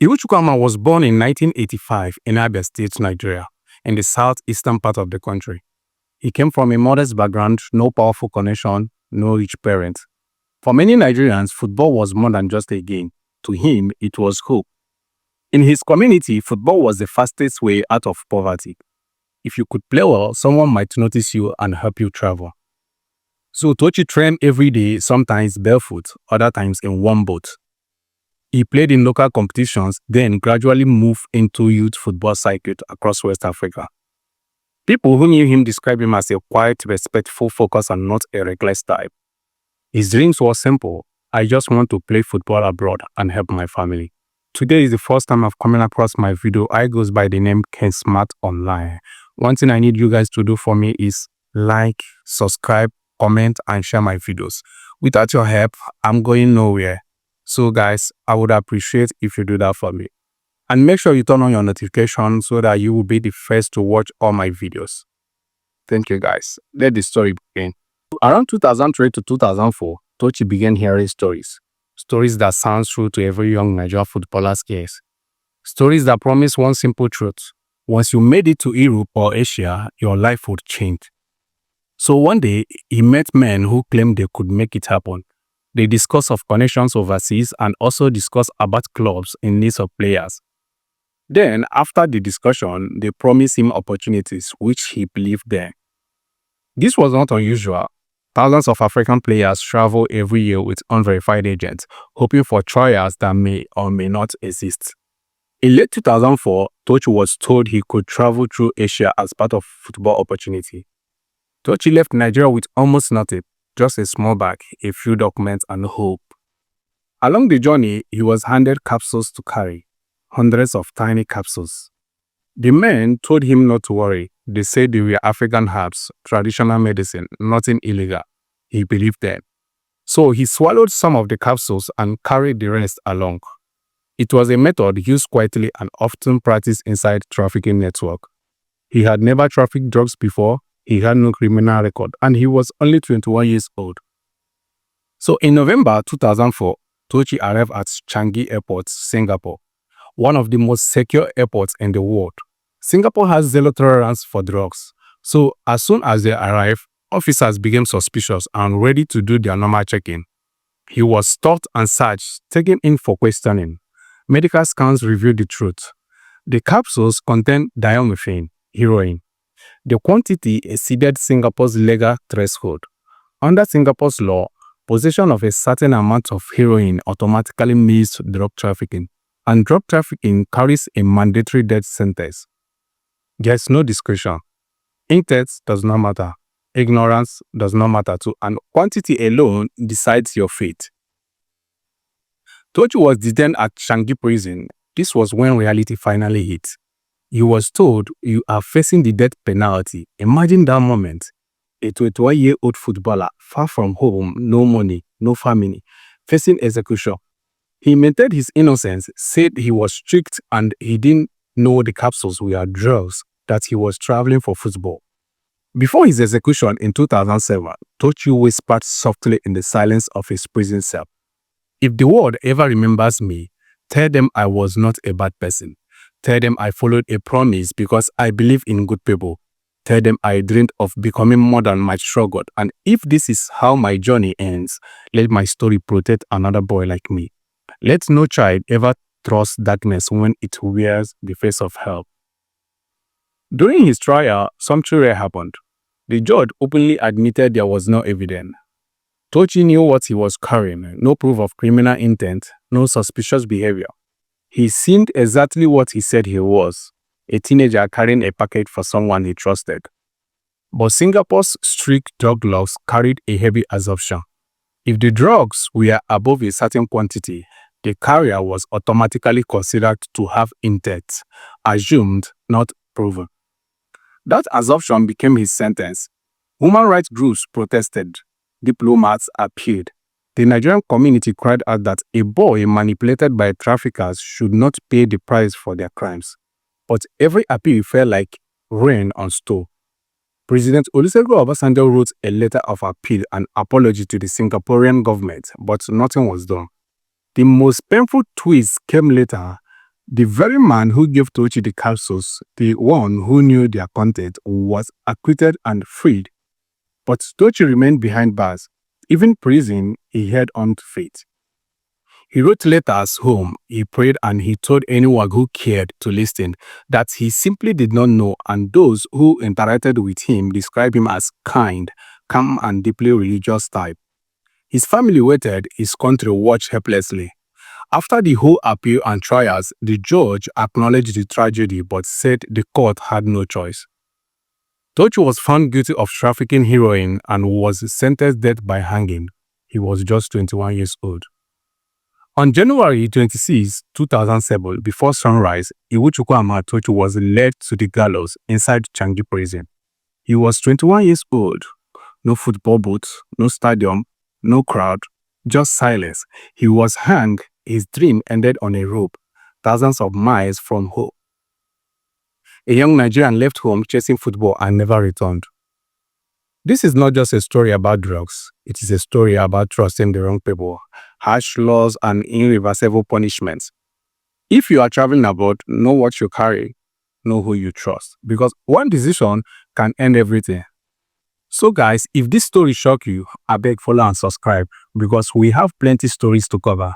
Iwuchukwuma was born in 1985 in Abia State, Nigeria, in the southeastern part of the country. He came from a modest background, no powerful connection, no rich parents. For many Nigerians, football was more than just a game. To him, it was hope. In his community, football was the fastest way out of poverty. If you could play well, someone might notice you and help you travel. So Tochi trained every day, sometimes barefoot, other times in one boat. He played in local competitions, then gradually moved into youth football circuit across West Africa. People who knew him described him as a quiet, respectful, focused, and not a reckless type. His dreams were simple. I just want to play football abroad and help my family. Today is the first time I've come across my video. I goes by the name Ken Smart Online. One thing I need you guys to do for me is like, subscribe, comment, and share my videos. Without your help, I'm going nowhere. So guys, I would appreciate if you do that for me. And make sure you turn on your notifications so that you will be the first to watch all my videos. Thank you guys. Let the story begin. Around 2003 to 2004, Tochi began hearing stories. Stories that sound true to every young Nigerian footballer's ears. Stories that promise one simple truth. Once you made it to Europe or Asia, your life would change. So one day, he met men who claimed they could make it happen. They discussed of connections overseas and also discussed about clubs in need of players. Then, after the discussion, they promised him opportunities which he believed in. This was not unusual. Thousands of African players travel every year with unverified agents, hoping for trials that may or may not exist. In late 2004, Tochi was told he could travel through Asia as part of football opportunity. Tochi left Nigeria with almost nothing, just a small bag, a few documents, and hope. Along the journey, he was handed capsules to carry, hundreds of tiny capsules. The men told him not to worry. They said they were African herbs, traditional medicine, nothing illegal. He believed them. So he swallowed some of the capsules and carried the rest along. It was a method used quietly and often practiced inside trafficking network. He had never trafficked drugs before, he had no criminal record, and he was only 21 years old. So in November 2004, Tochi arrived at Changi Airport, Singapore, one of the most secure airports in the world. Singapore has zero tolerance for drugs. So as soon as they arrived, officers became suspicious and ready to do their normal check-in. He was stopped and searched, taken in for questioning. Medical scans revealed the truth. The capsules contained diamorphine, heroin. The quantity exceeded Singapore's legal threshold. Under Singapore's law, possession of a certain amount of heroin automatically means drug trafficking, and drug trafficking carries a mandatory death sentence. There's no discretion. Intent does not matter. Ignorance does not matter too, and quantity alone decides your fate. Tochi was detained at Changi prison. This was when reality finally hit. He was told, "You are facing the death penalty." Imagine that moment. A 21-year-old footballer, far from home, no money, no family, facing execution. He maintained his innocence, said he was strict and he didn't know the capsules were drugs, that he was traveling for football. Before his execution in 2007, Tochi whispered softly in the silence of his prison cell, "If the world ever remembers me, tell them I was not a bad person. Tell them I followed a promise because I believe in good people. Tell them I dreamed of becoming more than my struggle. And if this is how my journey ends, let my story protect another boy like me. Let no child ever trust darkness when it wears the face of help." During his trial, something rare happened. The judge openly admitted there was no evidence. Tochi knew what he was carrying, no proof of criminal intent, no suspicious behavior. He seemed exactly what he said he was, a teenager carrying a package for someone he trusted. But Singapore's strict drug laws carried a heavy assumption. If the drugs were above a certain quantity, the carrier was automatically considered to have intent, assumed, not proven. That assumption became his sentence. Human rights groups protested. Diplomats appealed. The Nigerian community cried out that a boy manipulated by traffickers should not pay the price for their crimes. But every appeal felt like rain on stone. President Olusegun Obasanjo wrote a letter of appeal and apology to the Singaporean government, but nothing was done. The most painful twist came later. The very man who gave Tochi the capsules, the one who knew their content, was acquitted and freed. But Tochi remained behind bars. Even prison, he held on to faith. He wrote letters home, he prayed, and he told anyone who cared to listen that he simply did not know, and those who interacted with him described him as kind, calm, and deeply religious type. His family waited, his country watched helplessly. After the whole appeal and trials, the judge acknowledged the tragedy but said the court had no choice. Tochi was found guilty of trafficking heroin and was sentenced death by hanging. He was just 21 years old. On January 26, 2007, before sunrise, Iwuchukwu Ahmad Tochi was led to the gallows inside Changi prison. He was 21 years old. No football booth, no stadium, no crowd, just silence. He was hung. His dream ended on a rope, thousands of miles from home. A young Nigerian left home chasing football and never returned. This is not just a story about drugs. It is a story about trusting the wrong people, harsh laws, and irreversible punishments. If you are traveling abroad, know what you carry, know who you trust, because one decision can end everything. So guys, if this story shocked you, I beg follow and subscribe because we have plenty stories to cover.